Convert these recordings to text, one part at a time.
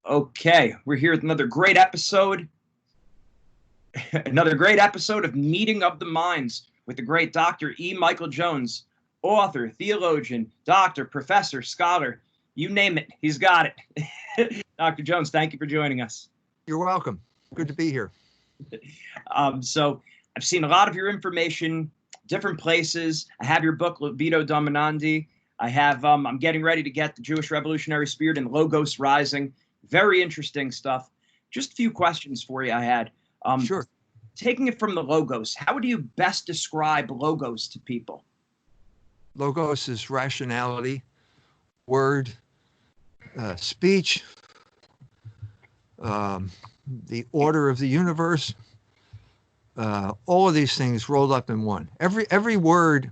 Okay, we're here with another great episode. Another great episode of Meeting of the Minds with the great Dr. E. Michael Jones, author, theologian, doctor, professor, scholar, you name it, he's got it. Dr. Jones, thank you for joining us. You're welcome. Good to be here. So I've seen a lot of your information, different places. I have your book, Libido Dominandi. I have, I'm getting ready to get the Jewish Revolutionary Spirit and Logos Rising. Very interesting stuff. Just a few questions for you I had. Sure. Taking it from the Logos, how would you best describe Logos to people? Logos is rationality, word, speech, the order of the universe, all of these things rolled up in one. Every word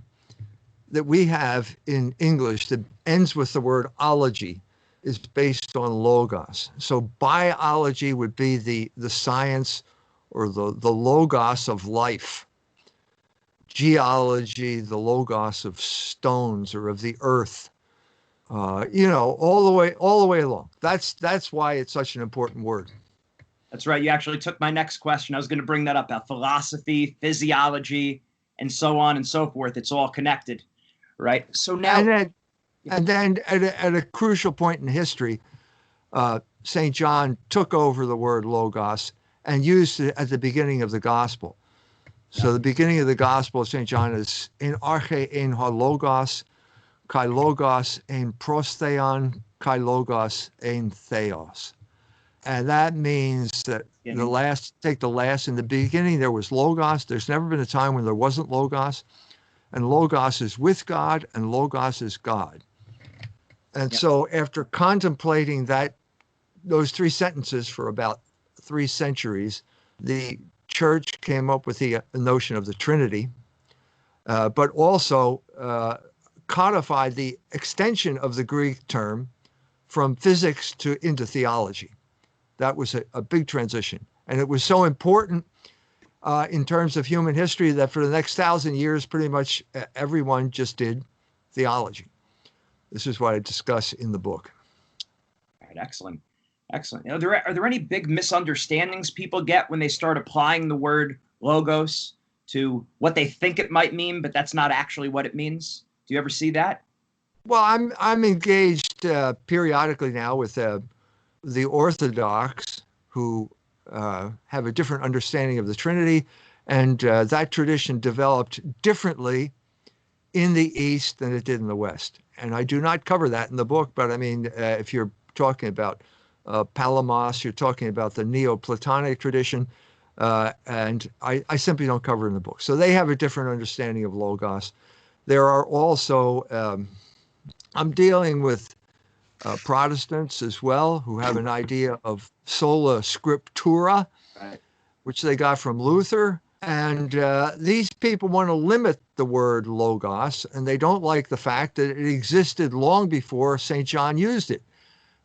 that we have in English that ends with the word ology is based on logos. So biology would be the science or the logos of life. Geology, the logos of stones or of the earth. All the way along. That's why it's such an important word. That's right. You actually took my next question. I was going to bring that up about philosophy, physiology, and so on and so forth. It's all connected, right? So now, and then at a crucial point in history, St. John took over the word logos and used it at the beginning of the gospel. So the beginning of the gospel of St. John is in arche en ha logos, kai logos en prostheon, kai logos en theos. And that means that take the last, in the beginning there was logos. There's never been a time when there wasn't logos. And logos is with God and logos is God. And so after contemplating those three sentences for about 3 centuries, the church came up with the notion of the Trinity, but also codified the extension of the Greek term from physics into theology. That was a big transition. And it was so important in terms of human history that for the next 1,000 years, pretty much everyone just did theology. This is what I discuss in the book. All right, excellent. Excellent. Are there any big misunderstandings people get when they start applying the word logos to what they think it might mean, but that's not actually what it means? Do you ever see that? Well, I'm engaged periodically now with the Orthodox, who have a different understanding of the Trinity, and that tradition developed differently in the East than it did in the West. And I do not cover that in the book, but I mean, if you're talking about Palamos, you're talking about the Neoplatonic tradition, and I simply don't cover it in the book. So they have a different understanding of logos. There are also, I'm dealing with Protestants as well, who have an idea of sola scriptura, right, which they got from Luther. And these people want to limit the word logos, and they don't like the fact that it existed long before St. John used it.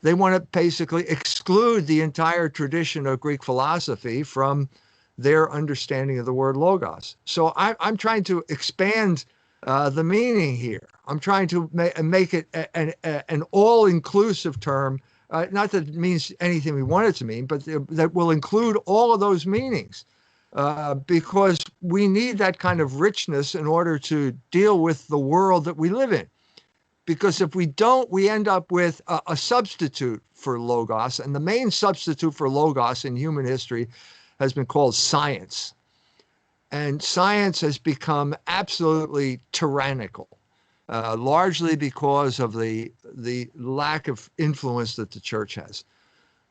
They want to basically exclude the entire tradition of Greek philosophy from their understanding of the word logos. So I'm trying to expand the meaning here. I'm trying to make it an all-inclusive term, not that it means anything we want it to mean, but that will include all of those meanings, because we need that kind of richness in order to deal with the world that we live in. Because if we don't, we end up with a substitute for logos, and the main substitute for logos in human history has been called science. And science has become absolutely tyrannical, largely because of the lack of influence that the church has.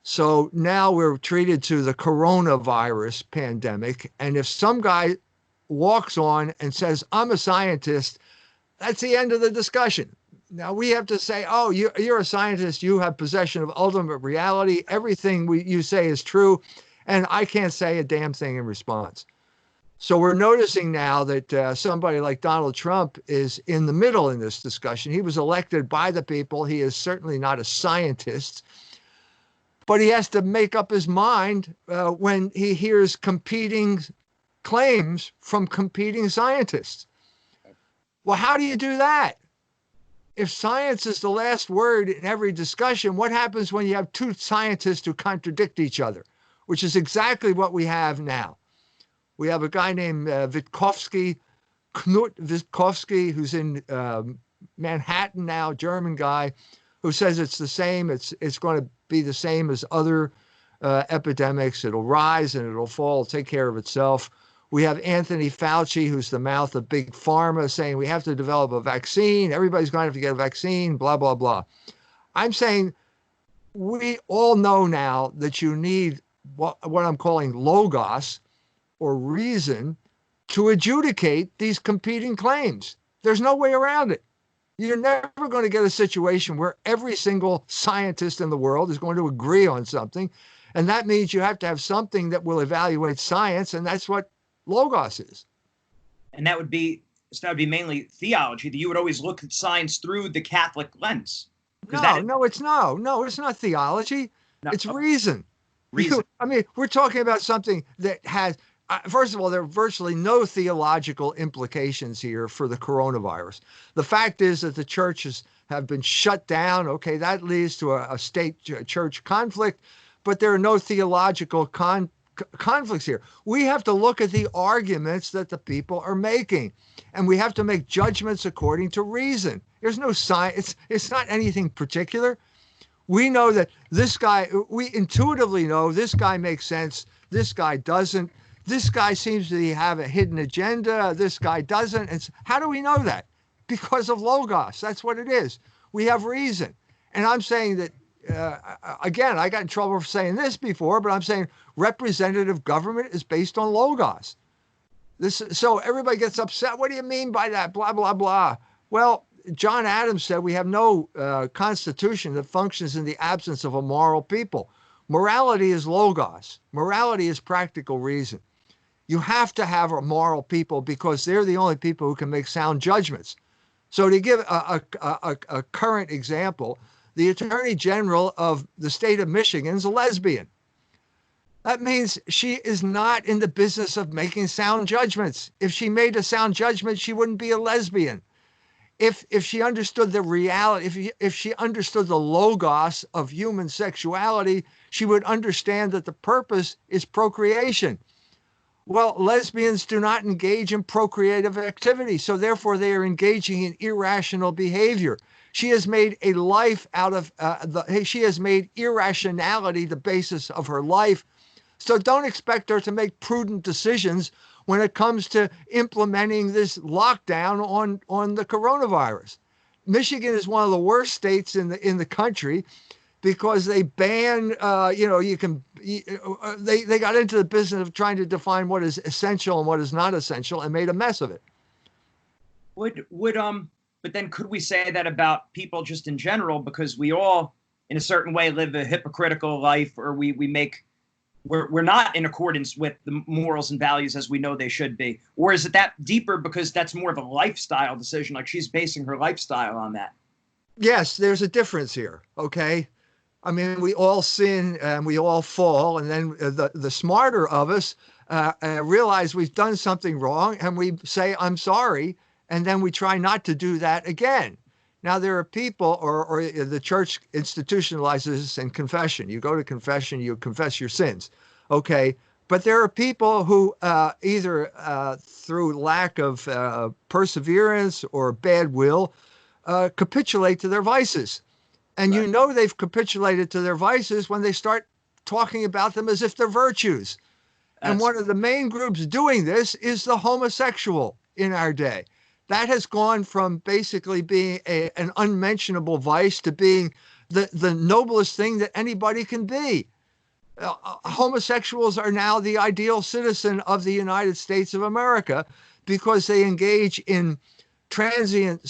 So now we're treated to the coronavirus pandemic, and if some guy walks on and says, I'm a scientist, that's the end of the discussion. Now we have to say, oh, you're a scientist, you have possession of ultimate reality, everything you say is true, and I can't say a damn thing in response. So we're noticing now that somebody like Donald Trump is in the middle in this discussion. He was elected by the people. He is certainly not a scientist, but he has to make up his mind when he hears competing claims from competing scientists. Well, how do you do that? if science is the last word in every discussion, what happens when you have two scientists who contradict each other, which is exactly what we have now. We have a guy named Witkowski, Knut Witkowski, who's in Manhattan now, German guy, who says it's the same. It's going to be the same as other epidemics. It'll rise and it'll fall, take care of itself. We have Anthony Fauci, who's the mouth of big pharma, saying we have to develop a vaccine. Everybody's going to have to get a vaccine, blah, blah, blah. I'm saying we all know now that you need what I'm calling logos, or reason, to adjudicate these competing claims. There's no way around it. You're never going to get a situation where every single scientist in the world is going to agree on something. And that means you have to have something that will evaluate science, and that's what logos is. And that would be mainly theology, that you would always look at science through the Catholic lens. No, it's not theology. No. It's reason. I mean, we're talking about something that has, first of all, there are virtually no theological implications here for the coronavirus. The fact is that the churches have been shut down. Okay, that leads to a state-church conflict, but there are no theological conflicts here. We have to look at the arguments that the people are making, and we have to make judgments according to reason. There's no science. It's not anything particular. We know that this guy, we intuitively know this guy makes sense. This guy doesn't. This guy seems to have a hidden agenda. This guy doesn't. And how do we know that? Because of logos. That's what it is. We have reason. And I'm saying that, again, I got in trouble for saying this before, but I'm saying representative government is based on logos. So everybody gets upset. What do you mean by that? Blah, blah, blah. Well, John Adams said we have no constitution that functions in the absence of a moral people. Morality is logos. Morality is practical reason. You have to have a moral people because they're the only people who can make sound judgments. So to give a current example, the Attorney General of the state of Michigan is a lesbian. That means she is not in the business of making sound judgments. If she made a sound judgment, she wouldn't be a lesbian. If she understood the reality, if she understood the logos of human sexuality, she would understand that the purpose is procreation. Well, lesbians do not engage in procreative activity, so therefore they are engaging in irrational behavior. She has made a life out of, she has made irrationality the basis of her life. So don't expect her to make prudent decisions when it comes to implementing this lockdown on the coronavirus. Michigan is one of the worst states in the country because they ban, they got into the business of trying to define what is essential and what is not essential and made a mess of it. But then could we say that about people just in general, because we all in a certain way live a hypocritical life, or we're not in accordance with the morals and values as we know they should be? Or is it that deeper because that's more of a lifestyle decision, like she's basing her lifestyle on that? Yes, there's a difference here, okay? I mean, we all sin and we all fall, and then the smarter of us realize we've done something wrong and we say, I'm sorry, and then we try not to do that again. Now, there are people, or the church institutionalizes in confession. You go to confession, you confess your sins, okay? But there are people who either through lack of perseverance or bad will capitulate to their vices. And right. You know they've capitulated to their vices when they start talking about them as if they're virtues. And one of the main groups doing this is the homosexual in our day. That has gone from basically being an unmentionable vice to being the noblest thing that anybody can be. Homosexuals are now the ideal citizen of the United States of America because they engage in transient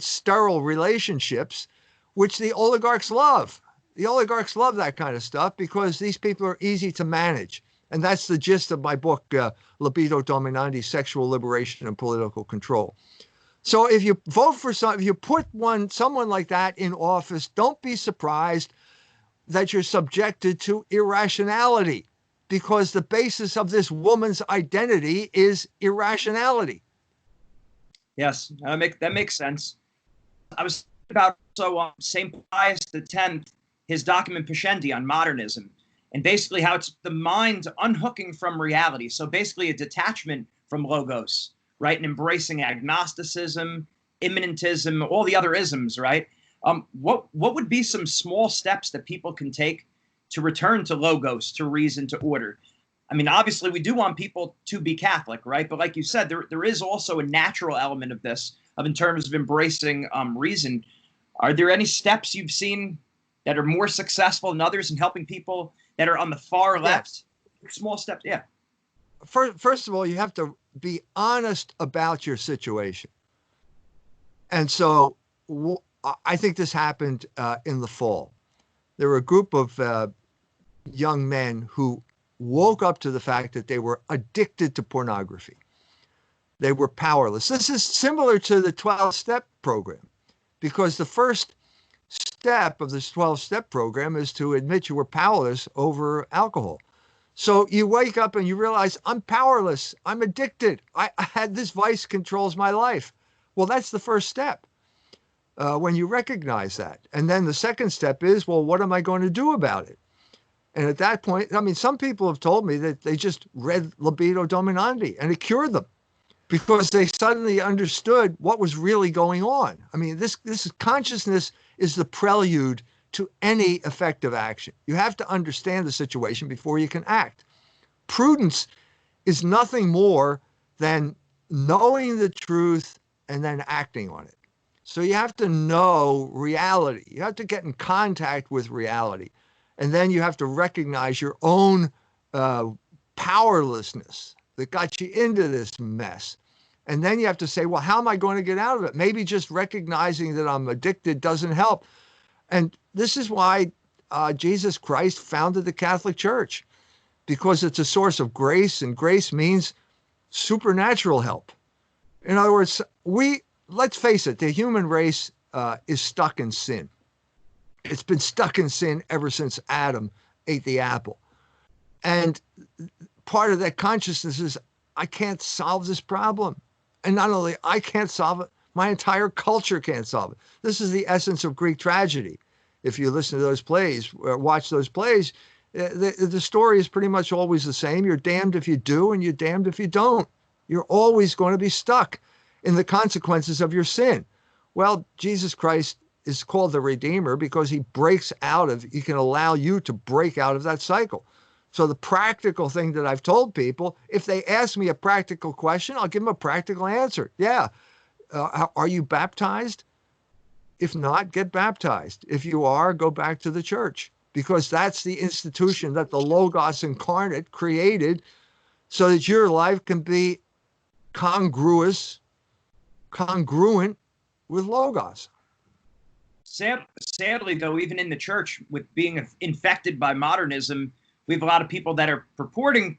sterile relationships, which the oligarchs love. The oligarchs love that kind of stuff because these people are easy to manage. And that's the gist of my book, Libido Dominandi, Sexual Liberation and Political Control. So if you vote for if you put someone like that in office, don't be surprised that you're subjected to irrationality, because the basis of this woman's identity is irrationality. Yes, that makes sense. I was about St. Pius X, his document Pascendi on modernism, and basically how it's the mind unhooking from reality. So basically a detachment from logos, right? And embracing agnosticism, immanentism, all the other isms, right? What would be some small steps that people can take to return to logos, to reason, to order? I mean, obviously we do want people to be Catholic, right? But like you said, there is also a natural element of this, in terms of embracing reason. Are there any steps you've seen that are more successful than others in helping people that are on the far left? Yes. Small steps, yeah. First of all, you have to be honest about your situation. And so I think this happened in the fall. There were a group of young men who woke up to the fact that they were addicted to pornography. They were powerless. This is similar to the 12-step program, because the first step of this 12-step program is to admit you were powerless over alcohol. So you wake up and you realize, I'm powerless. I'm addicted. I had this vice controls my life. Well, that's the first step when you recognize that. And then the second step is, well, what am I going to do about it? And at that point, I mean, some people have told me that they just read Libido Dominandi and it cured them, because they suddenly understood what was really going on. I mean, this consciousness is the prelude to any effective action. You have to understand the situation before you can act. Prudence is nothing more than knowing the truth and then acting on it. So you have to know reality. You have to get in contact with reality. And then you have to recognize your own powerlessness that got you into this mess. And then you have to say, well, how am I going to get out of it? Maybe just recognizing that I'm addicted doesn't help. And this is why Jesus Christ founded the Catholic Church, because it's a source of grace, and grace means supernatural help. In other words, let's face it, the human race is stuck in sin. It's been stuck in sin ever since Adam ate the apple. And part of that consciousness is, I can't solve this problem. And not only I can't solve it, my entire culture can't solve it. This is the essence of Greek tragedy. If you listen to those plays, or watch those plays, the story is pretty much always the same. You're damned if you do, and you're damned if you don't. You're always going to be stuck in the consequences of your sin. Well, Jesus Christ is called the Redeemer because he can allow you to break out of that cycle. So the practical thing that I've told people, if they ask me a practical question, I'll give them a practical answer. Yeah. Are you baptized? If not, get baptized. If you are, go back to the church, because that's the institution that the Logos incarnate created so that your life can be congruent with Logos. Sadly, though, even in the church, with being infected by modernism, we have a lot of people that are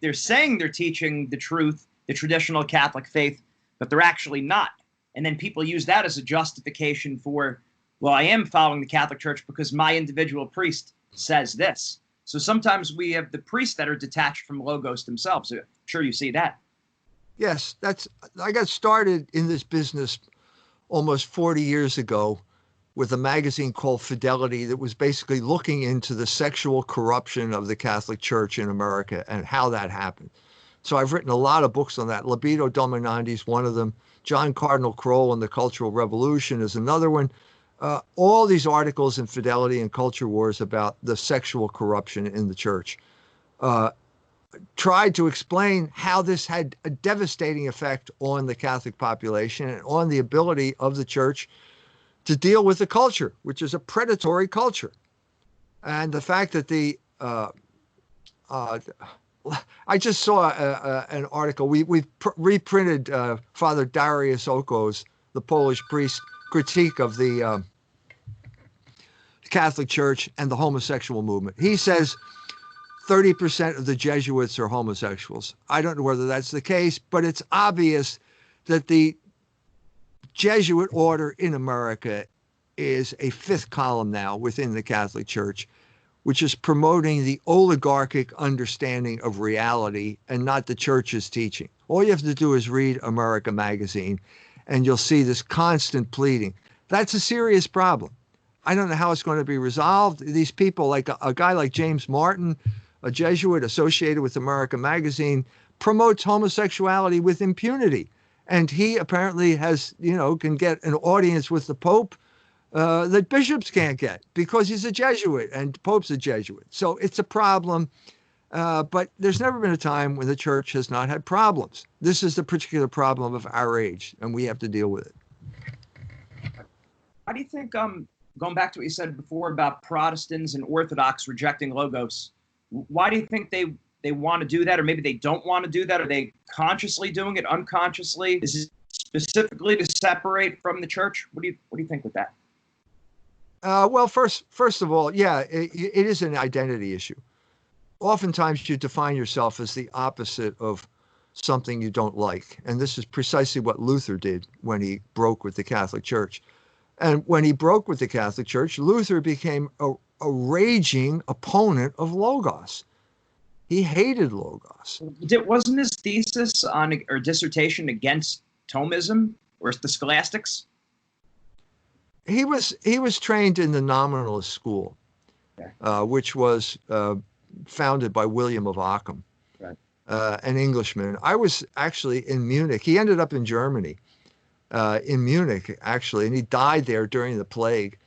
they're saying they're teaching the truth, the traditional Catholic faith, but they're actually not. And then people use that as a justification for, well, I am following the Catholic Church because my individual priest says this. So sometimes we have the priests that are detached from Logos themselves. I'm sure you see that. Yes, I got started in this business almost 40 years ago with a magazine called Fidelity that was basically looking into the sexual corruption of the Catholic Church in America and how that happened. So I've written a lot of books on that. Libido Dominandi is one of them. John Cardinal Crowell and the Cultural Revolution is another one. All these articles in Fidelity and Culture Wars about the sexual corruption in the church tried to explain how this had a devastating effect on the Catholic population and on the ability of the church to deal with the culture, which is a predatory culture. And the fact that I just saw an article. We've reprinted Father Darius Oko's, the Polish priest, critique of the Catholic Church and the homosexual movement. He says 30% of the Jesuits are homosexuals. I don't know whether that's the case, but it's obvious that the Jesuit order in America is a fifth column now within the Catholic Church, which is promoting the oligarchic understanding of reality and not the church's teaching. All you have to do is read America Magazine, and you'll see this constant pleading That's a serious problem. I don't know how it's going to be resolved. These people, like a guy like James Martin, a Jesuit associated with American Magazine, promotes homosexuality with impunity. And he apparently has, can get an audience with the Pope that bishops can't get because he's a Jesuit and the Pope's a Jesuit. So it's a problem. But there's never been a time when the church has not had problems. This is the particular problem of our age, and we have to deal with it. How do you think, going back to what you said before about Protestants and Orthodox rejecting logos, why do you think they want to do that, or maybe they don't want to do that? Are they consciously doing it, unconsciously? Is it specifically to separate from the church? What do you think with that? Well, first of all, yeah, it is an identity issue. Oftentimes you define yourself as the opposite of something you don't like. And this is precisely what Luther did when he broke with the Catholic Church. And when he broke with the Catholic Church, Luther became a raging opponent of Logos. He hated Logos. Wasn't his thesis or dissertation against Thomism or the scholastics? He was trained in the nominalist school, okay. Which was founded by William of Occam, right. An Englishman. I was actually in Munich. He ended up in Germany, in Munich, actually, and he died there during the plague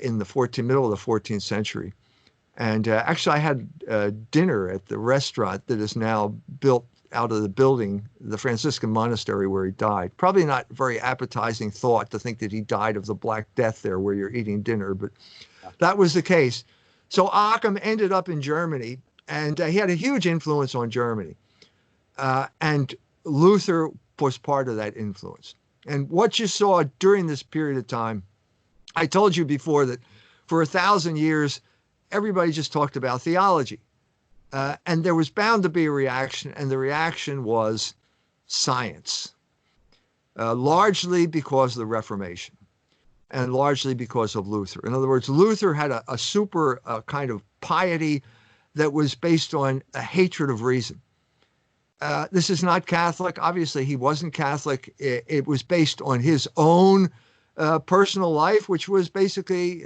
in the middle of the 14th century. And actually, I had dinner at the restaurant that is now built out of the building, the Franciscan monastery where he died. Probably not very appetizing thought to think that he died of the Black Death there where you're eating dinner, but that was the case. So Occam ended up in Germany, and he had a huge influence on Germany. And Luther was part of that influence. And what you saw during this period of time, I told you before that for 1,000 years, everybody just talked about theology. And there was bound to be a reaction, and the reaction was science, largely because of the Reformation and largely because of Luther. In other words, Luther had a super kind of piety that was based on a hatred of reason. This is not Catholic. Obviously, he wasn't Catholic. It was based on his own personal life, which was basically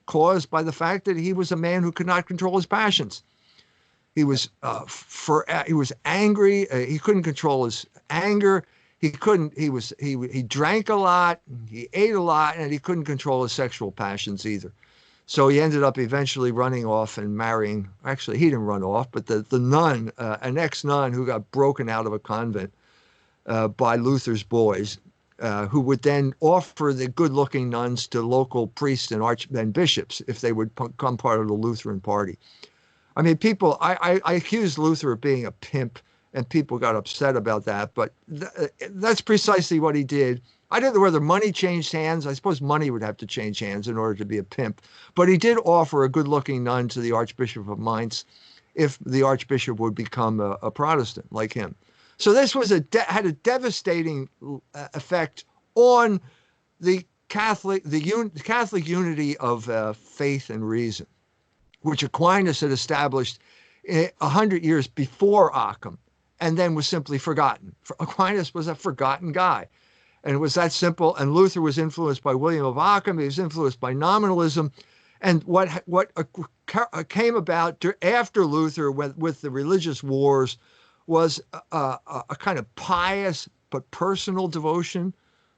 caused by the fact that he was a man who could not control his passions. He was he was angry. He couldn't control his anger. He drank a lot. He ate a lot, and he couldn't control his sexual passions either. So he ended up eventually running off and marrying. Actually, he didn't run off, but the nun, an ex-nun who got broken out of a convent by Luther's boys, who would then offer the good-looking nuns to local priests and bishops if they would become part of the Lutheran party. I mean, people, I accused Luther of being a pimp, and people got upset about that, but that's precisely what he did. I don't know whether money changed hands. I suppose money would have to change hands in order to be a pimp, but he did offer a good-looking nun to the Archbishop of Mainz if the Archbishop would become a Protestant like him. So this was had a devastating effect on the Catholic unity of faith and reason, which Aquinas had established 100 years before Occam, and then was simply forgotten. Aquinas was a forgotten guy, and it was that simple. And Luther was influenced by William of Occam. He was influenced by nominalism, and what came about after Luther with the religious wars was a kind of pious but personal devotion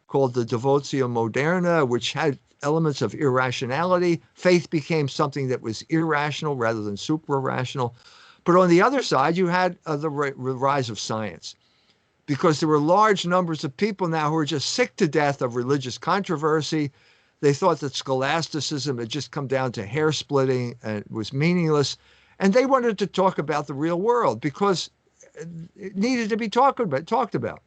called the Devotio Moderna, which had elements of irrationality. Faith became something that was irrational rather than supra-rational. But on the other side, you had the rise of science, because there were large numbers of people now who were just sick to death of religious controversy. They thought that scholasticism had just come down to hair splitting and it was meaningless. And they wanted to talk about the real world because it needed to be talked about.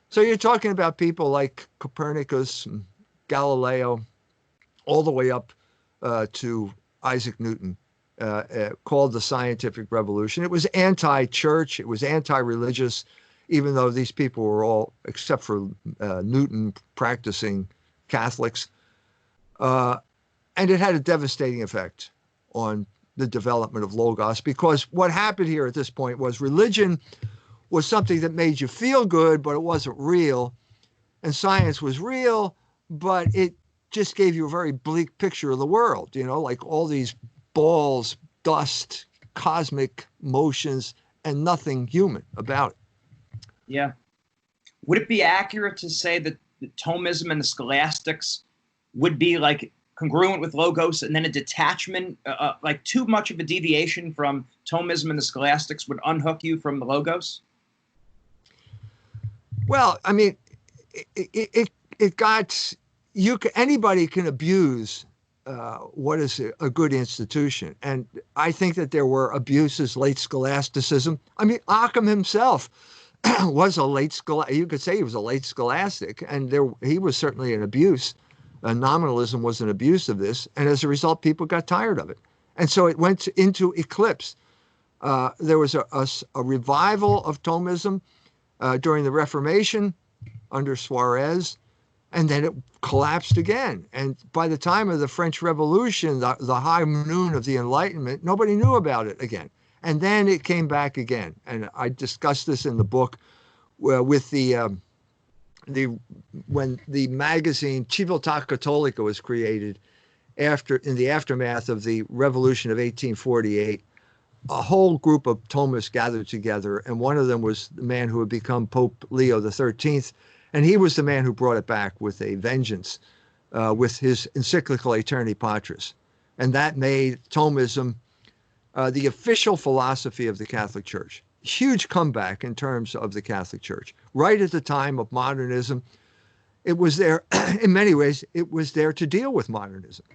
So you're talking about people like Copernicus and Galileo, all the way up to Isaac Newton, called the scientific revolution. It was anti-church, it was anti-religious, even though these people were all, except for Newton, practicing Catholics. And it had a devastating effect on the development of Logos, because what happened here at this point was religion was something that made you feel good, but it wasn't real. And science was real, but it just gave you a very bleak picture of the world, like all these balls, dust, cosmic motions, and nothing human about it. Yeah. Would it be accurate to say that the Thomism and the scholastics would be like congruent with logos, and then a detachment, like too much of a deviation from Thomism and the scholastics would unhook you from the logos? Well, I mean, it got anybody can abuse what is a good institution, and I think that there were abuses late scholasticism. I mean, Occam himself was a late scholastic. You could say he was a late scholastic, and he was certainly an abuse. Nominalism was an abuse of this, and as a result, people got tired of it, and so it went into eclipse. There was a revival of Thomism during the Reformation under Suarez, and then it collapsed again. And by the time of the French Revolution, the high noon of the Enlightenment, nobody knew about it again. And then it came back again. And I discussed this in the book with when the magazine Civiltà Cattolica was created in the aftermath of the Revolution of 1848. A whole group of Thomists gathered together, and one of them was the man who had become Pope Leo XIII, and he was the man who brought it back with a vengeance with his encyclical Aeterni Patris. And that made Thomism the official philosophy of the Catholic Church. Huge comeback in terms of the Catholic Church. Right at the time of modernism, it was there, in many ways, it was there to deal with modernism.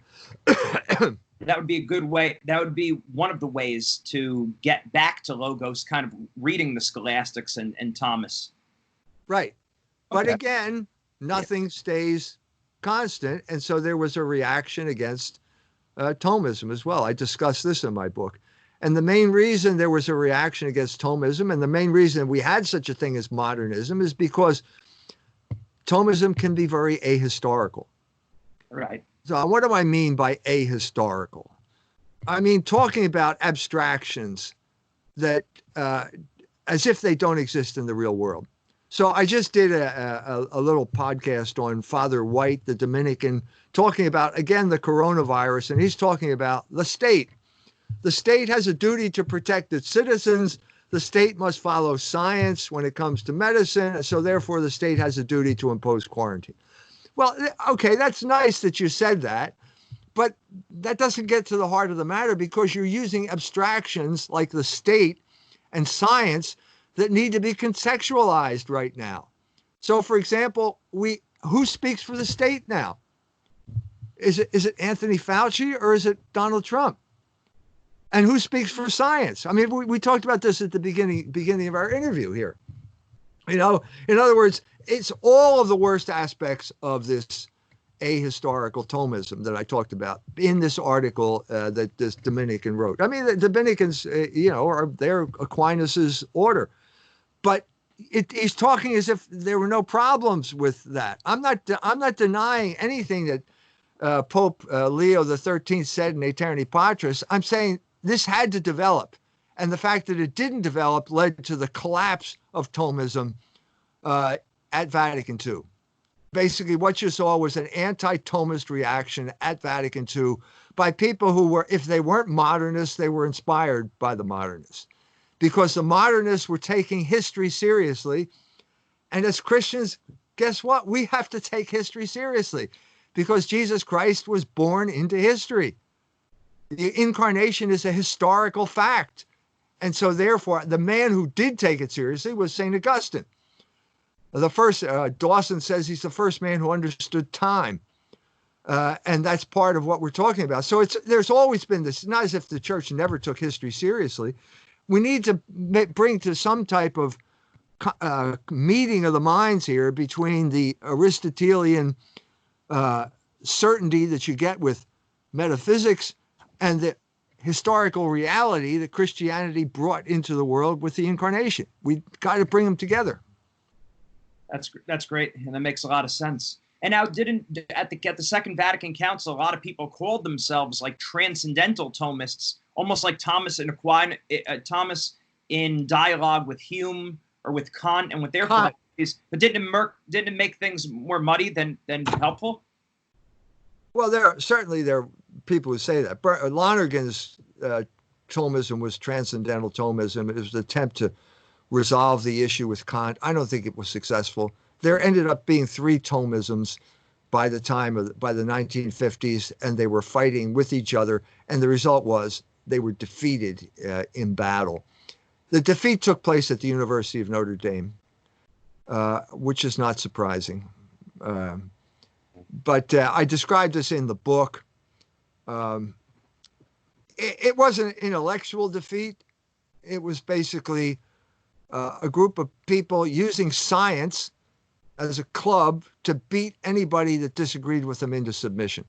That would be a good way. That would be one of the ways to get back to logos, kind of reading the scholastics and Thomas. Right. But again, nothing stays constant. And so there was a reaction against Thomism as well. I discussed this in my book. And the main reason there was a reaction against Thomism, and the main reason we had such a thing as modernism, is because Thomism can be very ahistorical. Right. So what do I mean by ahistorical? I mean talking about abstractions that as if they don't exist in the real world. So I just did a little podcast on Father White, the Dominican, talking about, again, the coronavirus, and he's talking about the state. The state has a duty to protect its citizens. The state must follow science when it comes to medicine, so therefore the state has a duty to impose quarantine. Well, okay, that's nice that you said that, but that doesn't get to the heart of the matter, because you're using abstractions like the state and science that need to be contextualized right now. So, for example, who speaks for the state now? Is it Anthony Fauci or is it Donald Trump? And who speaks for science? I mean, we talked about this at the beginning of our interview here. In other words, it's all of the worst aspects of this ahistorical Thomism that I talked about in this article that this Dominican wrote. I mean, the Dominicans, they're Aquinas's order, but he's talking as if there were no problems with that. I'm not denying anything that Pope Leo XIII said in Aeterni Patris. I'm saying this had to develop, and the fact that it didn't develop led to the collapse of Thomism at Vatican II. Basically, what you saw was an anti-Thomist reaction at Vatican II by people who were, if they weren't modernists, they were inspired by the modernists, because the modernists were taking history seriously. And as Christians, guess what? We have to take history seriously, because Jesus Christ was born into history. The incarnation is a historical fact. And so therefore, the man who did take it seriously was St. Augustine. The first, Dawson says he's the first man who understood time. And that's part of what we're talking about. So there's always been this, not as if the church never took history seriously. We need to bring to some type of meeting of the minds here between the Aristotelian certainty that you get with metaphysics and the historical reality that Christianity brought into the world with the incarnation. We got to bring them together. That's great, and that makes a lot of sense. And now, at the Second Vatican Council, a lot of people called themselves like transcendental Thomists, almost like Thomas in dialogue with Hume or with Kant and with their But didn't it make things more muddy than helpful? Well, there are people who say that. Lonergan's Thomism was transcendental Thomism. It was an attempt to resolve the issue with Kant. I don't think it was successful. There ended up being 3 Thomisms by the 1950s, and they were fighting with each other, and the result was they were defeated in battle. The defeat took place at the University of Notre Dame, which is not surprising. But I described this in the book. It wasn't an intellectual defeat. It was basically a group of people using science as a club to beat anybody that disagreed with them into submission.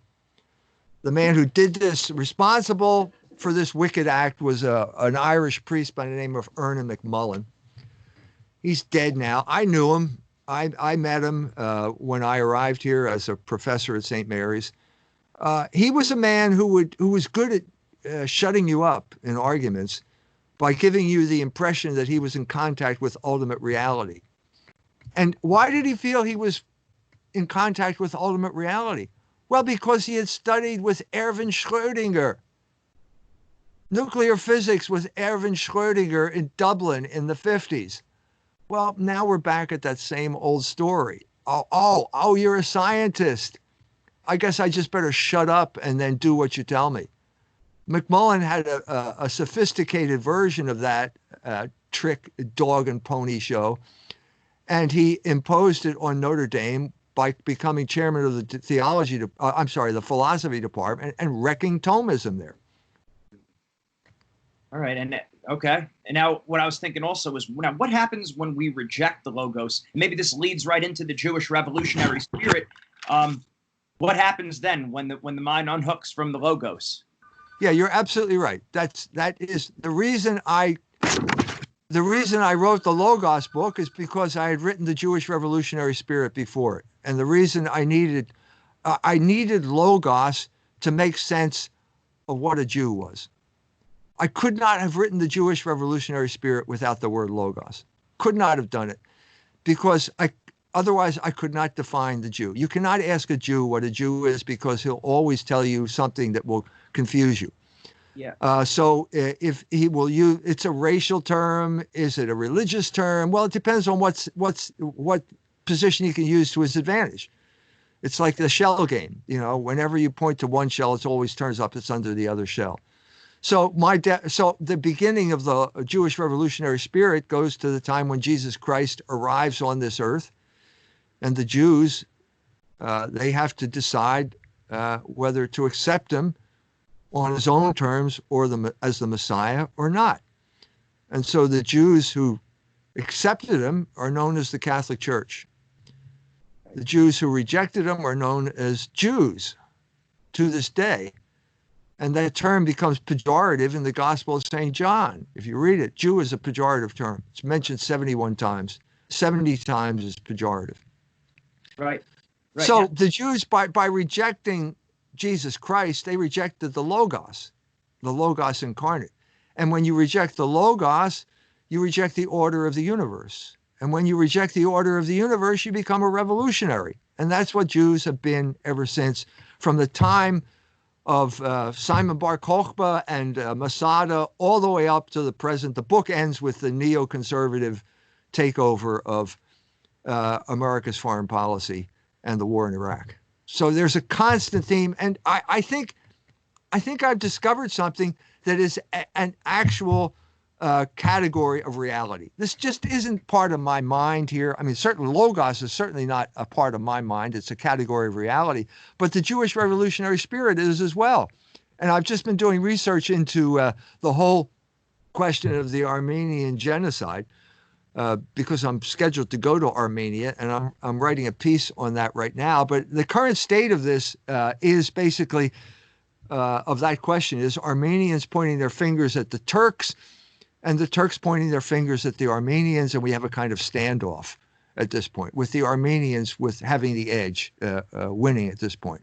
The man who did this, responsible for this wicked act, was an Irish priest by the name of Aeterni McMullen. He's dead now. I knew him. I met him when I arrived here as a professor at St. Mary's. He was a man who was good at shutting you up in arguments by giving you the impression that he was in contact with ultimate reality. And why did he feel he was in contact with ultimate reality? Well, because he had studied with Erwin Schrödinger. Nuclear physics with Erwin Schrödinger in Dublin in the 50s. Well, now we're back at that same old story. Oh, you're a scientist. I guess I just better shut up and then do what you tell me. McMullen had a sophisticated version of that trick dog and pony show, and he imposed it on Notre Dame by becoming chairman of the the philosophy department and wrecking Thomism there. All right, and okay. And now what I was thinking also is, now what happens when we reject the Logos? And maybe this leads right into the Jewish Revolutionary Spirit. What happens then when the mind unhooks from the Logos? Yeah, you're absolutely right. That is the reason I wrote the Logos book, is because I had written the Jewish Revolutionary Spirit before it. And the reason I needed Logos to make sense of what a Jew was. I could not have written the Jewish Revolutionary Spirit without the word Logos. Could not have done it, because otherwise I could not define the Jew. You cannot ask a Jew what a Jew is, because he'll always tell you something that will confuse you. Yeah. So if he will use, it's a racial term, is it a religious term? Well, it depends on what position he can use to his advantage. It's like the shell game. Whenever you point to one shell, it always turns up it's under the other shell. So the beginning of the Jewish Revolutionary Spirit goes to the time when Jesus Christ arrives on this earth, and the Jews, they have to decide whether to accept him on his own terms or as the Messiah or not. And so the Jews who accepted him are known as the Catholic Church. The Jews who rejected him are known as Jews to this day. And that term becomes pejorative in the Gospel of St. John. If you read it, Jew is a pejorative term. It's mentioned 71 times. 70 times is pejorative. Right. So the Jews, by rejecting Jesus Christ, they rejected the Logos incarnate. And when you reject the Logos, you reject the order of the universe. And when you reject the order of the universe, you become a revolutionary. And that's what Jews have been ever since, from the time of Simon Bar Kokhba and Masada all the way up to the present. The book ends with the neoconservative takeover of America's foreign policy and the war in Iraq. So there's a constant theme, and I think I've discovered something that is an actual category of reality. This just isn't part of my mind here. I mean, certainly Logos is certainly not a part of my mind. It's a category of reality. But the Jewish Revolutionary Spirit is as well. And I've just been doing research into the whole question of the Armenian genocide because I'm scheduled to go to Armenia, and I'm writing a piece on that right now. But the current state of this is basically of that question is Armenians pointing their fingers at the Turks, and the Turks pointing their fingers at the Armenians, and we have a kind of standoff at this point, with the Armenians with having the edge, winning at this point.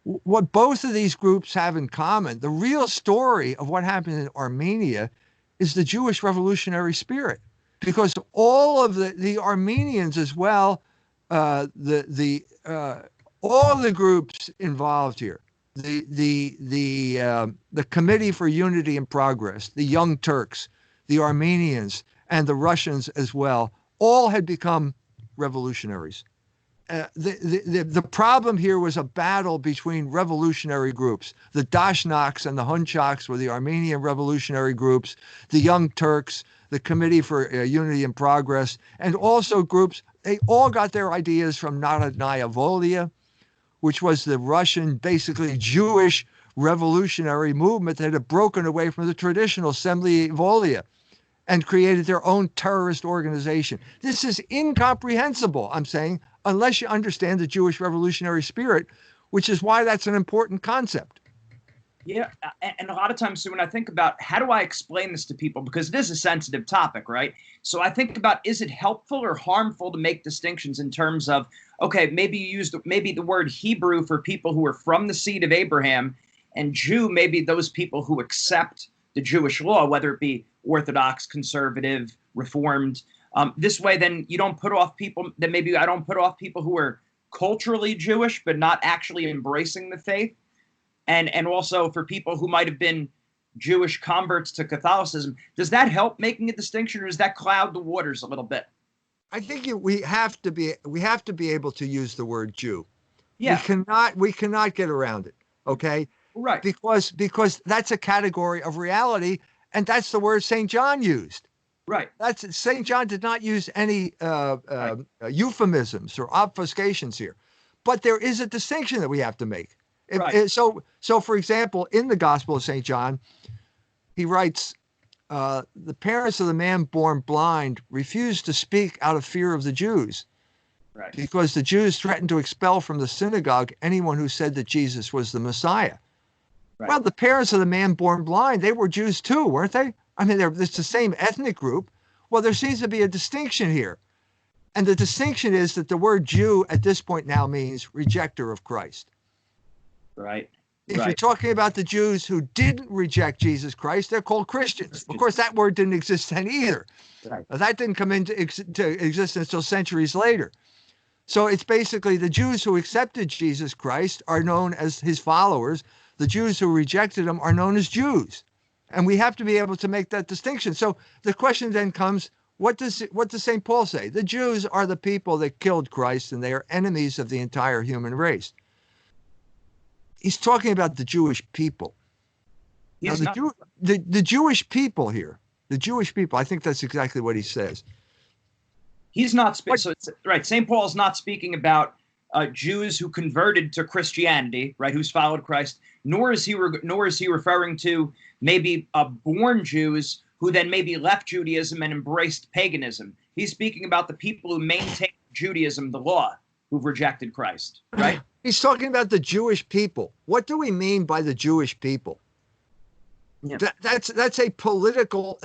What both of these groups have in common, the real story of what happened in Armenia, is the Jewish Revolutionary Spirit. because all of the Armenians as well, all the groups involved here, the Committee for Unity and Progress, the Young Turks, the Armenians, and the Russians as well, all had become revolutionaries. The problem here was a battle between revolutionary groups. The Dashnaks and the Hunchaks were the Armenian revolutionary groups, the Young Turks, the Committee for Unity and Progress, and also groups, they all got their ideas from Narodnaya Volia, which was the Russian, basically Jewish revolutionary movement that had broken away from the traditional Assembly Volia and created their own terrorist organization. This is incomprehensible, I'm saying, unless you understand the Jewish revolutionary spirit, which is why that's an important concept. Yeah, and a lot of times, so when I think about how do I explain this to people, because it is a sensitive topic, right? So I think about, is it helpful or harmful to make distinctions in terms of, okay, maybe you use maybe the word Hebrew for people who are from the seed of Abraham, and Jew, maybe those people who accept the Jewish law, whether it be Orthodox, conservative, Reformed. This way, then you don't put off people, then maybe I don't put off people who are culturally Jewish, but not actually embracing the faith. And also for people who might have been Jewish converts to Catholicism. Does that help making a distinction, or does that cloud the waters a little bit? I think we have to be able to use the word Jew. Yeah. We cannot get around it. Okay. Right. Because that's a category of reality, and that's the word St. John used. Right. St. John did not use any euphemisms or obfuscations here, but there is a distinction that we have to make. Right. So for example, in the Gospel of St. John, he writes, the parents of the man born blind refused to speak out of fear of the Jews, right, because the Jews threatened to expel from the synagogue anyone who said that Jesus was the Messiah. Right. Well, the parents of the man born blind, they were Jews too, weren't they? I mean, it's the same ethnic group. Well, there seems to be a distinction here. And the distinction is that the word Jew at this point now means rejecter of Christ. Right. If you're talking about the Jews who didn't reject Jesus Christ, they're called Christians. Of course, that word didn't exist then either. Right. That didn't come into existence until centuries later. So it's basically the Jews who accepted Jesus Christ are known as his followers. The Jews who rejected him are known as Jews. And we have to be able to make that distinction. So the question then comes, what does St. Paul say? The Jews are the people that killed Christ, and they are enemies of the entire human race. He's talking about the Jewish people. Now, the Jewish people here, the Jewish people, I think that's exactly what he says. He's not so right. St. Paul is not speaking about Jews who converted to Christianity, right? Who's followed Christ. Nor is he referring to maybe born Jews who then maybe left Judaism and embraced paganism. He's speaking about the people who maintained Judaism, the law, who've rejected Christ, right? He's talking about the Jewish people. What do we mean by the Jewish people? Yeah. That's a political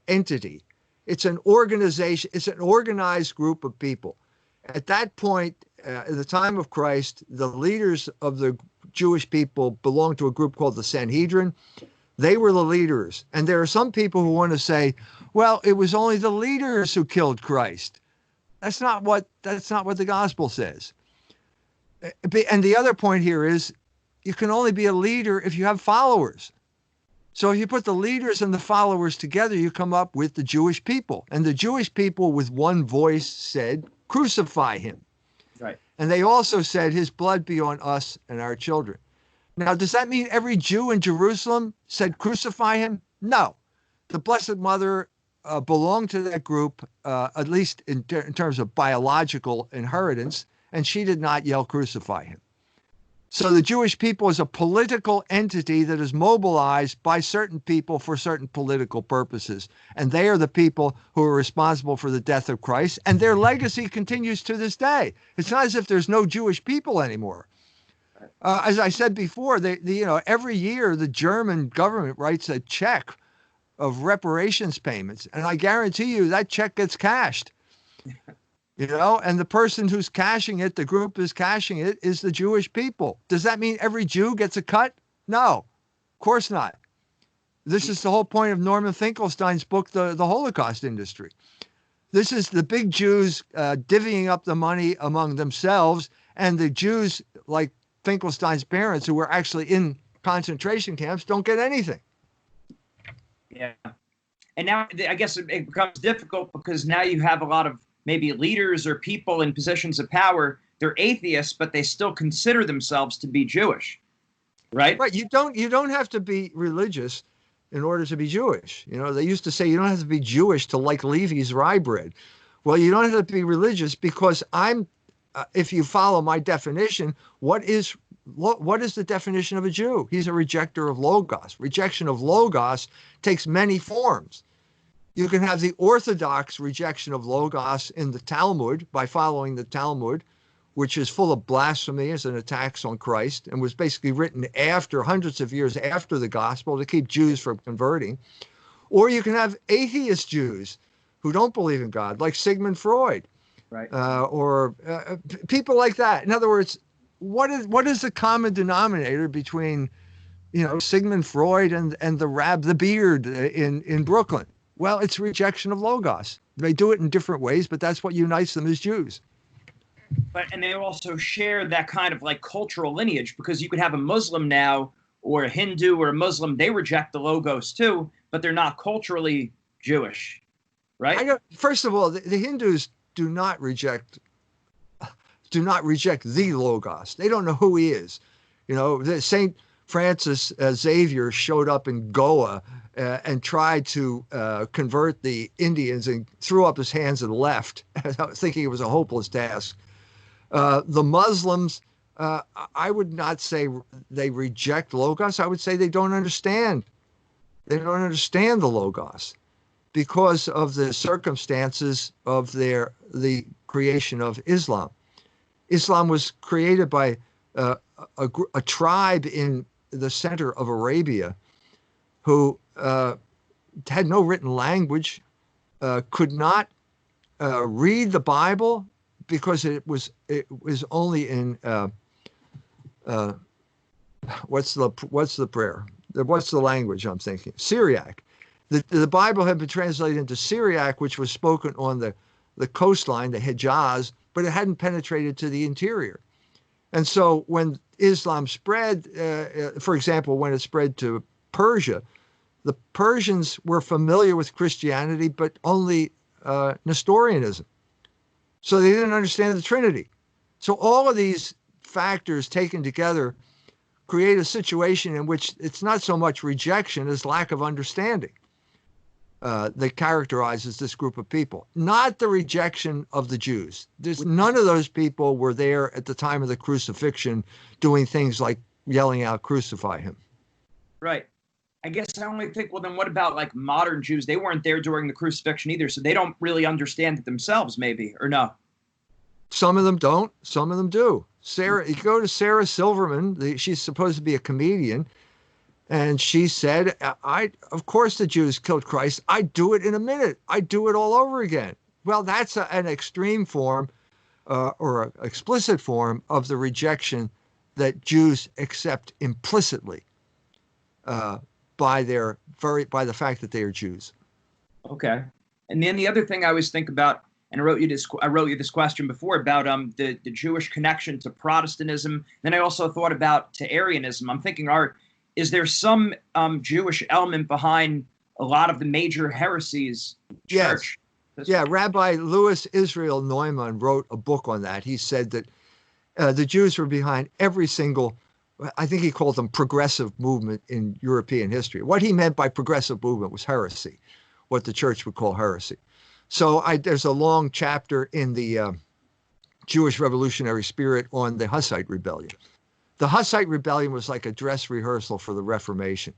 entity. It's an organization. It's an organized group of people. At that point, at the time of Christ, the leaders of the Jewish people belonged to a group called the Sanhedrin. They were the leaders. And there are some people who want to say, well, it was only the leaders who killed Christ. That's not what the gospel says. And the other point here is you can only be a leader if you have followers. So if you put the leaders and the followers together, you come up with the Jewish people. And the Jewish people with one voice said, crucify him. Right. And they also said, his blood be on us and our children. Now, does that mean every Jew in Jerusalem said, crucify him? No. The Blessed Mother belonged to that group, at least in terms of biological inheritance, and she did not yell, crucify him. So the Jewish people is a political entity that is mobilized by certain people for certain political purposes. And they are the people who are responsible for the death of Christ. And their legacy continues to this day. It's not as if there's no Jewish people anymore. As I said before, every year the German government writes a check of reparations payments. And I guarantee you that check gets cashed. And the person who's cashing it, the group is cashing it, is the Jewish people. Does that mean every Jew gets a cut? No, of course not. This is the whole point of Norman Finkelstein's book, The Holocaust Industry. This is the big Jews divvying up the money among themselves, and the Jews, like Finkelstein's parents, who were actually in concentration camps, don't get anything. Yeah. And now I guess it becomes difficult because now you have a lot of maybe leaders or people in positions of power. They're atheists, but they still consider themselves to be Jewish, right? Right. You don't have to be religious in order to be Jewish. You know, they used to say you don't have to be Jewish to like Levy's rye bread. Well, you don't have to be religious because if you follow my definition, what is the definition of a Jew? He's a rejecter of Logos. Rejection of Logos takes many forms. You can have the Orthodox rejection of Logos in the Talmud by following the Talmud, which is full of blasphemies and attacks on Christ and was basically written after, hundreds of years after the gospel, to keep Jews from converting. Or you can have atheist Jews who don't believe in God, like Sigmund Freud, right? Or people like that. In other words, what is the common denominator between, Sigmund Freud and the beard in Brooklyn? Well, it's rejection of Logos. They do it in different ways, but that's what unites them as Jews. And they also share that kind of like cultural lineage, because you could have a Muslim now or a Hindu or a Muslim, they reject the Logos too, but they're not culturally Jewish, right? First of all, the Hindus do not reject the Logos. They don't know who he is. Saint Francis Xavier showed up in Goa and tried to convert the Indians and threw up his hands and left, thinking it was a hopeless task. The Muslims, I would not say they reject Logos. I would say they don't understand. They don't understand the Logos because of the circumstances of the creation of Islam. Islam was created by a tribe in the center of Arabia who had no written language, could not read the Bible, because it was only in what's the prayer? What's the language I'm thinking? Syriac. The Bible had been translated into Syriac, which was spoken on the coastline, the Hejaz, but it hadn't penetrated to the interior. And so when Islam spread, for example, when it spread to Persia, the Persians were familiar with Christianity, but only Nestorianism. So they didn't understand the Trinity. So all of these factors taken together create a situation in which it's not so much rejection as lack of understanding that characterizes this group of people, not the rejection of the Jews. None of those people were there at the time of the crucifixion doing things like yelling out, "Crucify him." Right. I guess I only think, well, then what about like modern Jews? They weren't there during the crucifixion either, so they don't really understand it themselves, maybe, or no? Some of them don't. Some of them do. You go to Sarah Silverman. She's supposed to be a comedian, and she said, of course the Jews killed Christ. I'd do it in a minute. I'd do it all over again. Well, that's an extreme form or an explicit form of the rejection that Jews accept implicitly by the fact that they are Jews. Okay. And then the other thing I always think about, and I wrote you this question before about the Jewish connection to Protestantism. Then I also thought about to Arianism. I'm thinking, is there some Jewish element behind a lot of the major heresies? Church? Yes. Yeah, Rabbi Louis Israel Neumann wrote a book on that. He said that the Jews were behind every single, I think he called them progressive movement in European history. What he meant by progressive movement was heresy, what the church would call heresy. So there's a long chapter in the Jewish Revolutionary Spirit on the Hussite Rebellion. The Hussite Rebellion was like a dress rehearsal for the Reformation.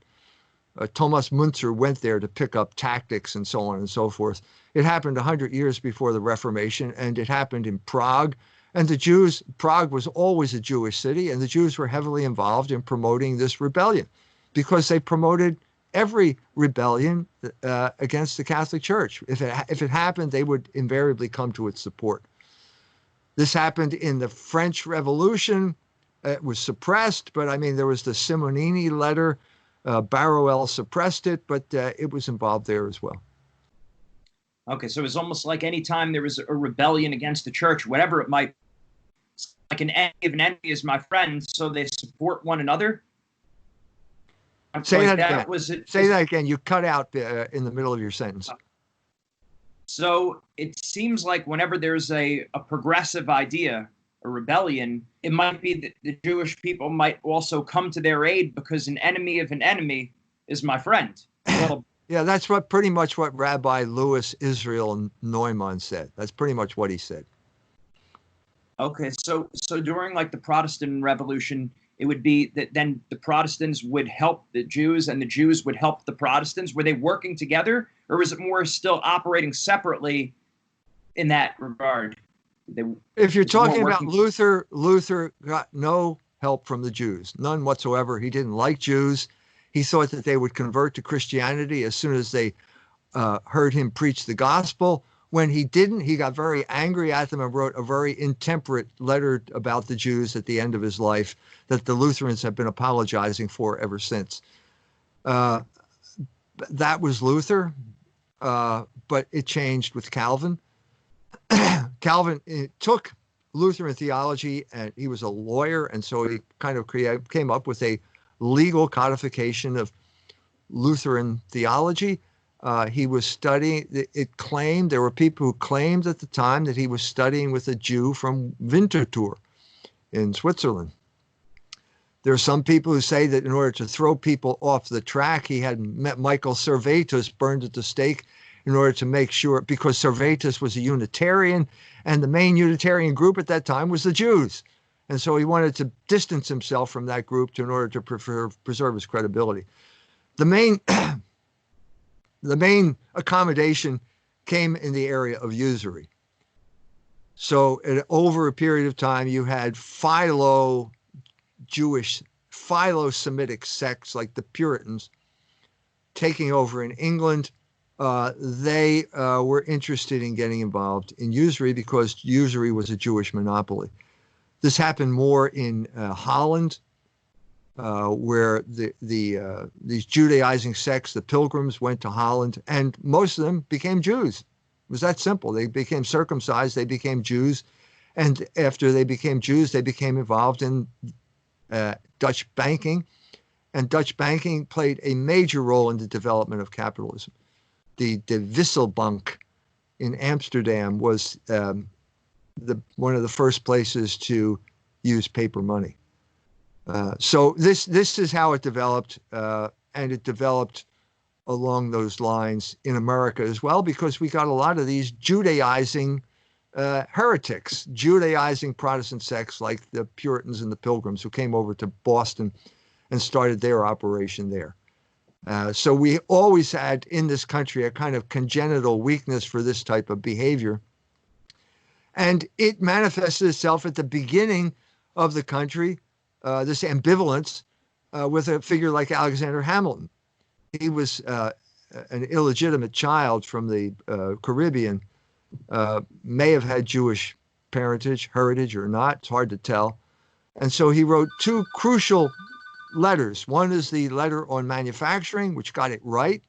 Thomas Müntzer went there to pick up tactics and so on and so forth. It happened 100 years before the Reformation, and it happened in Prague. And Prague was always a Jewish city, and the Jews were heavily involved in promoting this rebellion because they promoted every rebellion against the Catholic Church. If it happened, they would invariably come to its support. This happened in the French Revolution. It was suppressed, but I mean, there was the Simonini letter Barrowell suppressed it, but it was involved there as well. Okay, so it's almost like any time there was a rebellion against the church, whatever it might, like an enemy of an enemy is my friend, so they support one another. Say like that again. Was it, Say that again. You cut out in the middle of your sentence. So it seems like whenever there's a progressive idea, a rebellion, it might be that the Jewish people might also come to their aid because an enemy of an enemy is my friend. Yeah, that's pretty much what Rabbi Louis Israel Neumann said. That's pretty much what he said. Okay, so during like the Protestant Revolution, it would be that then the Protestants would help the Jews and the Jews would help the Protestants. Were they working together, or was it more still operating separately in that regard? If you're talking about Luther, Luther got no help from the Jews, none whatsoever. He didn't like Jews. He thought that they would convert to Christianity as soon as they heard him preach the gospel. When he didn't, he got very angry at them and wrote a very intemperate letter about the Jews at the end of his life that the Lutherans have been apologizing for ever since. That was Luther, but it changed with Calvin. Calvin took Lutheran theology, and he was a lawyer, and so he kind of came up with a legal codification of Lutheran theology. He was studying, there were people who claimed at the time that he was studying with a Jew from Winterthur in Switzerland. There are some people who say that in order to throw people off the track, he had Michael Servetus burned at the stake in order to make sure, because Servetus was a Unitarian, and the main Unitarian group at that time was the Jews. And so he wanted to distance himself from that group in order to preserve his credibility. The main accommodation came in the area of usury. So over a period of time, you had philo-Semitic sects like the Puritans taking over in England. They were interested in getting involved in usury because usury was a Jewish monopoly. This happened more in Holland, where these Judaizing sects, the Pilgrims, went to Holland, and most of them became Jews. It was that simple. They became circumcised, they became Jews, and after they became Jews, they became involved in Dutch banking, and Dutch banking played a major role in the development of capitalism. The Wisselbank in Amsterdam was one of the first places to use paper money. So this is how it developed, and it developed along those lines in America as well, because we got a lot of these Judaizing heretics, Judaizing Protestant sects like the Puritans and the Pilgrims, who came over to Boston and started their operation there. So we always had in this country a kind of congenital weakness for this type of behavior. And it manifested itself at the beginning of the country, this ambivalence with a figure like Alexander Hamilton. He was an illegitimate child from the Caribbean, may have had Jewish heritage or not. It's hard to tell. And so he wrote two crucial letters. One is the letter on manufacturing, which got it right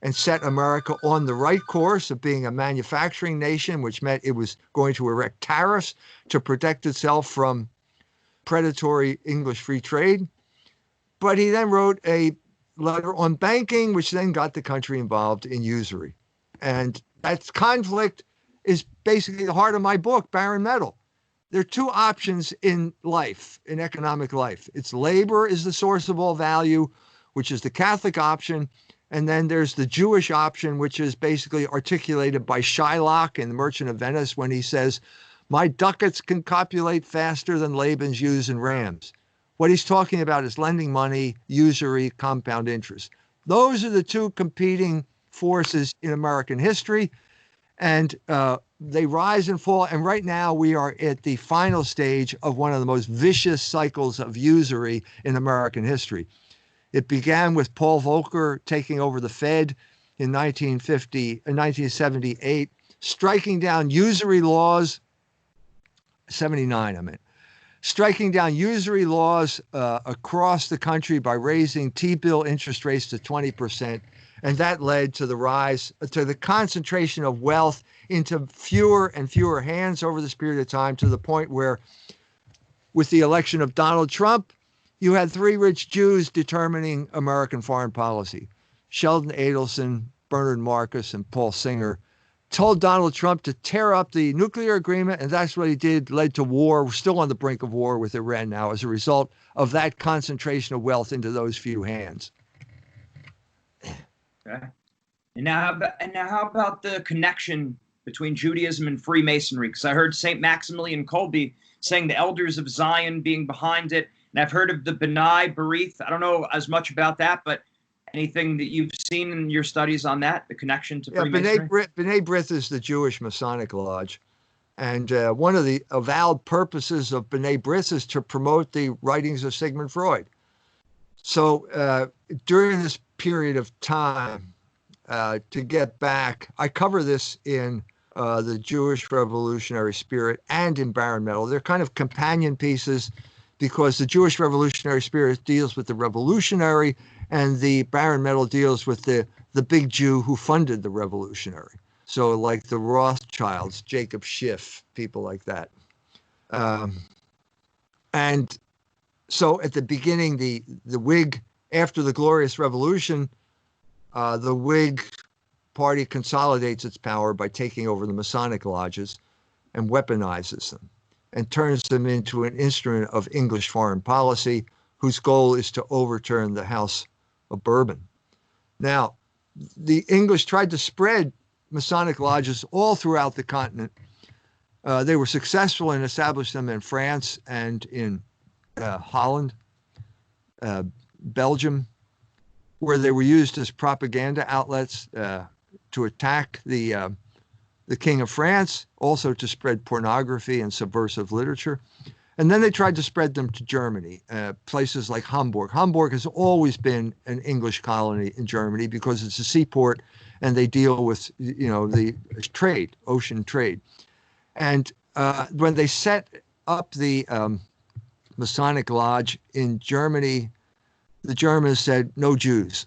and set America on the right course of being a manufacturing nation, which meant it was going to erect tariffs to protect itself from predatory English free trade. But he then wrote a letter on banking, which then got the country involved in usury. And that conflict is basically the heart of my book, Barren Metal. There are two options in life, in economic life. It's labor is the source of all value, which is the Catholic option. And then there's the Jewish option, which is basically articulated by Shylock in The Merchant of Venice when he says, my ducats can copulate faster than Laban's ewes and rams. What he's talking about is lending money, usury, compound interest. Those are the two competing forces in American history, and they rise and fall. And right now we are at the final stage of one of the most vicious cycles of usury in American history. It began with Paul Volcker taking over the Fed in 1978, striking down usury laws, 79, I mean, striking down usury laws across the country by raising T-bill interest rates to 20%. And that led to the rise, to the concentration of wealth into fewer and fewer hands over this period of time, to the point where, with the election of Donald Trump, you had three rich Jews determining American foreign policy. Sheldon Adelson, Bernard Marcus, and Paul Singer told Donald Trump to tear up the nuclear agreement, and that's what he did, led to war. We're still on the brink of war with Iran now as a result of that concentration of wealth into those few hands. Okay. And now how about the connection between Judaism and Freemasonry? Because I heard St. Maximilian Kolbe saying the Elders of Zion being behind it, and I've heard of the B'nai B'rith. I don't know as much about that, but anything that you've seen in your studies on that, the connection to Freemasonry? B'nai B'rith is the Jewish Masonic Lodge. And one of the avowed purposes of B'nai B'rith is to promote the writings of Sigmund Freud. So during this period of time, to get back, I cover this in the Jewish Revolutionary Spirit and in Barren Metal. They're kind of companion pieces because the Jewish Revolutionary Spirit deals with the revolutionary, and the Barren Metal deals with the big Jew who funded the revolutionary. So like the Rothschilds, Jacob Schiff, people like that. And so at the beginning, the Whig, after the Glorious Revolution, the Whig Party consolidates its power by taking over the Masonic lodges and weaponizes them and turns them into an instrument of English foreign policy whose goal is to overturn the House of Bourbon. Now, the English tried to spread Masonic lodges all throughout the continent. They were successful in establishing them in France and in Holland, Belgium, where they were used as propaganda outlets to attack the King of France, also to spread pornography and subversive literature. And then they tried to spread them to Germany, places like Hamburg. Hamburg has always been an English colony in Germany because it's a seaport and they deal with, the trade, ocean trade. And when they set up the Masonic Lodge in Germany, the Germans said, no Jews.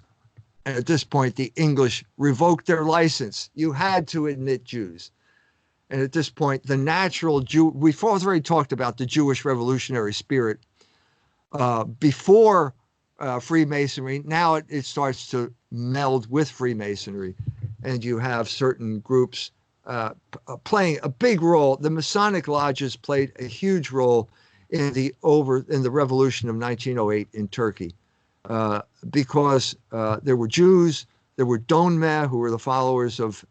And at this point, the English revoked their license. You had to admit Jews. And at this point, the natural Jew, we've already talked about the Jewish Revolutionary Spirit before Freemasonry. Now it starts to meld with Freemasonry. And you have certain groups playing a big role. The Masonic lodges played a huge role in the revolution of 1908 in Turkey. Because there were Jews, there were Donmeh, who were the followers of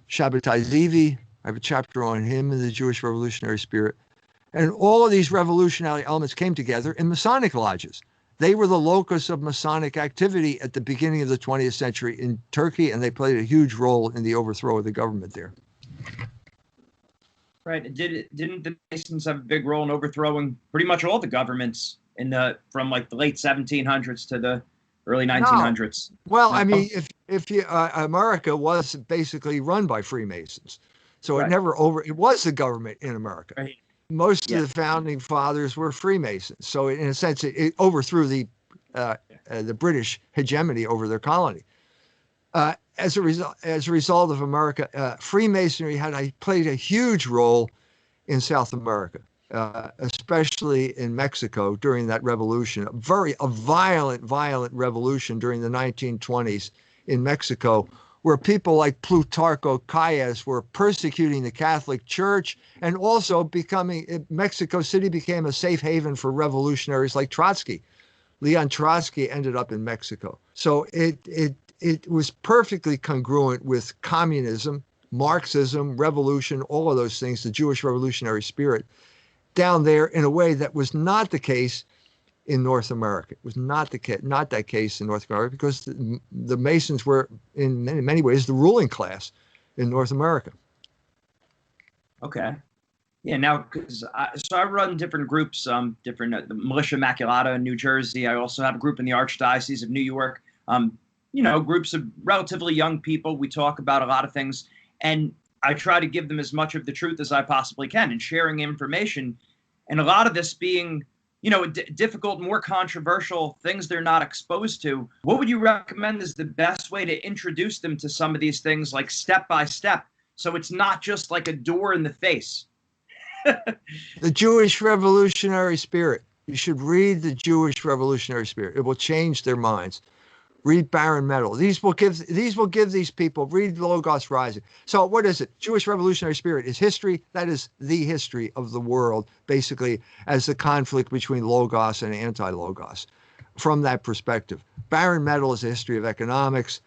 Shabbatai Zevi. I have a chapter on him in the Jewish Revolutionary Spirit. And all of these revolutionary elements came together in Masonic lodges. They were the locus of Masonic activity at the beginning of the 20th century in Turkey, and they played a huge role in the overthrow of the government there. Right. Didn't the Masons have a big role in overthrowing pretty much all the governments from like the late 1700s to the early 1900s? No. Well, I mean, if America was basically run by Freemasons, so right. It was the government in America. Right. Most of the founding fathers were Freemasons, so in a sense, it overthrew the British hegemony over their colony. As a result of America, Freemasonry played a huge role in South America. Especially in Mexico during that revolution, a violent revolution during the 1920s in Mexico, where people like Plutarco Calles were persecuting the Catholic Church, and also Mexico City became a safe haven for revolutionaries like Trotsky. Leon Trotsky ended up in Mexico. So it was perfectly congruent with communism, Marxism, revolution, all of those things, the Jewish Revolutionary Spirit, down there in a way that was not the case in North America. It was not that case in North America because the Masons were in many ways the ruling class in North America. Okay. Yeah. Now, so I run different groups, the Militia Immaculata in New Jersey. I also have a group in the Archdiocese of New York. Groups of relatively young people. We talk about a lot of things, and I try to give them as much of the truth as I possibly can and sharing information. And a lot of this being, you know, difficult, more controversial things they're not exposed to. What would you recommend is the best way to introduce them to some of these things, like step by step, so it's not just like a door in the face? The Jewish Revolutionary Spirit. You should read the Jewish Revolutionary Spirit. It will change their minds. Read Baron Metal. These will give these people, read Logos Rising. So what is it? Jewish Revolutionary Spirit is history. That is the history of the world, basically, as the conflict between Logos and anti-Logos. From that perspective, Baron Metal is a history of economics.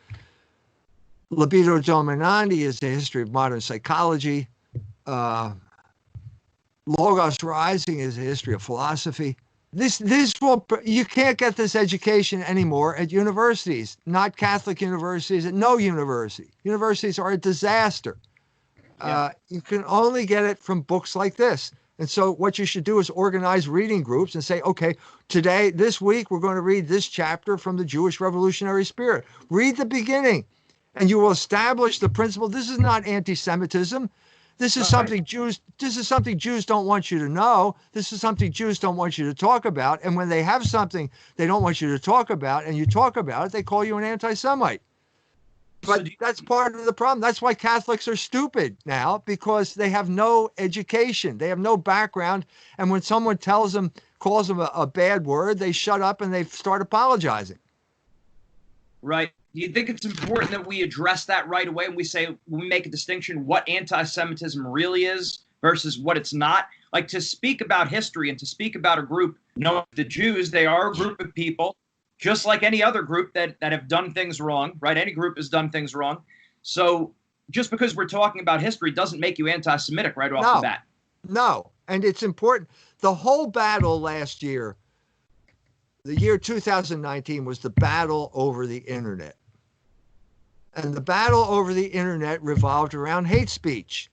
Libido Dominandi is the history of modern psychology. Logos Rising is a history of philosophy. You can't get this education anymore at universities, not Catholic universities, at no university. Universities are a disaster. Yeah. You can only get it from books like this. And so what you should do is organize reading groups and say, okay, this week, we're going to read this chapter from the Jewish Revolutionary Spirit. Read the beginning, and you will establish the principle. This is not anti-Semitism. This is something Jews don't want you to know. This is something Jews don't want you to talk about. And when they have something they don't want you to talk about and you talk about it, they call you an anti-Semite. But that's part of the problem. That's why Catholics are stupid now, because they have no education. They have no background. And when someone calls them a bad word, they shut up and they start apologizing. Right. Do you think it's important that we address that right away and we make a distinction what anti-Semitism really is versus what it's not? Like, to speak about history and to speak about a group, the Jews, they are a group of people, just like any other group that have done things wrong, right? Any group has done things wrong. So just because we're talking about history doesn't make you anti-Semitic right off the bat. No, and it's important. The whole battle last year, the year 2019, was the battle over the internet. And the battle over the internet revolved around hate speech.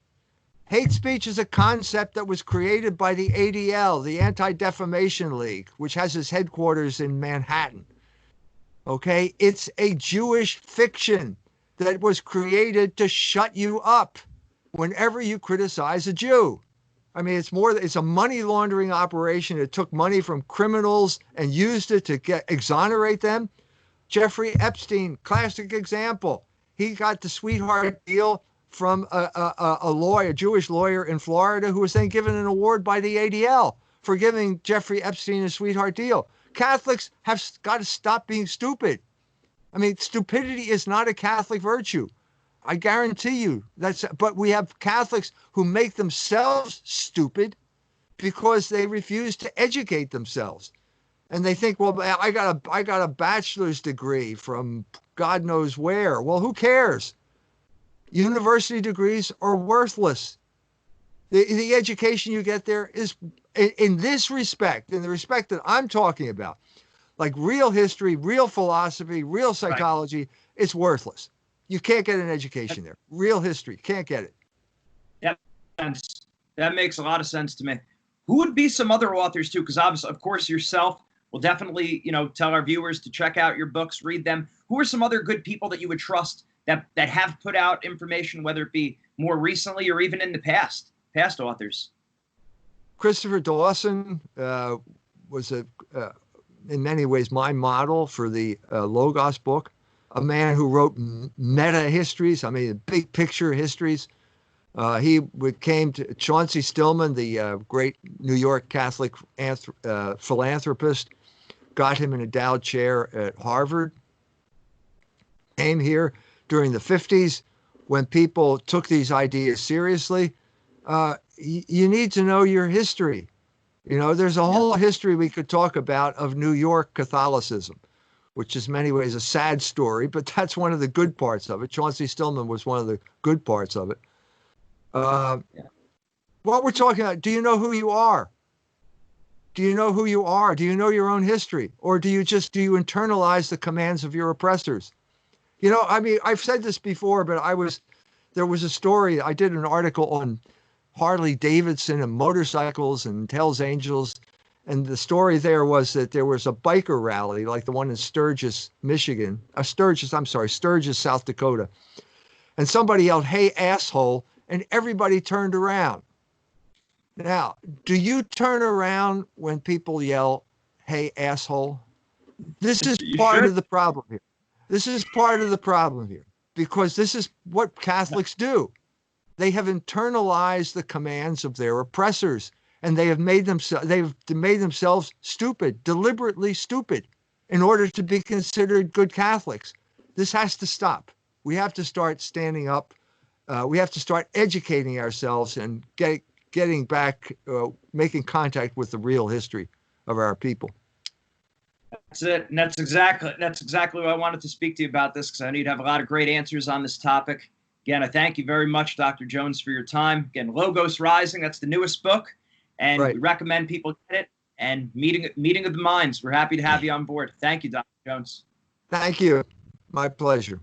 Hate speech is a concept that was created by the ADL, the Anti-Defamation League, which has its headquarters in Manhattan. Okay? It's a Jewish fiction that was created to shut you up whenever you criticize a Jew. I mean, it's a money laundering operation. It took money from criminals and used it to exonerate them. Jeffrey Epstein, classic example. He got the sweetheart deal from a Jewish lawyer in Florida, who was then given an award by the ADL for giving Jeffrey Epstein a sweetheart deal. Catholics have got to stop being stupid. I mean, stupidity is not a Catholic virtue. I guarantee you but we have Catholics who make themselves stupid because they refuse to educate themselves. And they think, well, I got a bachelor's degree from God knows where. Well, who cares? University degrees are worthless. The education you get there is, in this respect, in the respect that I'm talking about, like real history, real philosophy, real psychology, it's worthless. You can't get an education there. Real history, can't get it. Yep, that makes a lot of sense to me. Who would be some other authors too? Because obviously, of course, yourself. We'll definitely, tell our viewers to check out your books, read them. Who are some other good people that you would trust that have put out information, whether it be more recently or even in the past authors? Christopher Dawson was in many ways my model for the Logos book, a man who wrote meta-histories, big picture histories. He came to Chauncey Stillman, the great New York Catholic philanthropist, got him in a endowed chair at Harvard, came here during the 50s when people took these ideas seriously. You need to know your history. There's a whole history we could talk about of New York Catholicism, which is in many ways a sad story, but that's one of the good parts of it. Chauncey Stillman was one of the good parts of it. What we're talking about, do you know who you are? Do you know who you are? Do you know your own history? Or do you internalize the commands of your oppressors? I've said this before, but there was a story, I did an article on Harley Davidson and motorcycles and Hells Angels. And the story there was that there was a biker rally, like the one in Sturgis, South Dakota. And somebody yelled, "Hey, asshole," and everybody turned around. Now, do you turn around when people yell, "Hey, asshole"? This is You part should. of the problem here. This is part of the problem here, because this is what Catholics do. They have internalized the commands of their oppressors, and they've made themselves stupid, deliberately stupid, in order to be considered good Catholics. This has to stop. We have to start standing up. We have to start educating ourselves and getting back, making contact with the real history of our people. That's it. And that's exactly what I wanted to speak to you about this, because I know you'd have a lot of great answers on this topic. Again, I thank you very much, Dr. Jones, for your time. Again, Logos Rising, that's the newest book, and Right. we recommend people get it. And Meeting of the Minds, we're happy to have you on board. Thank you, Dr. Jones. Thank you. My pleasure.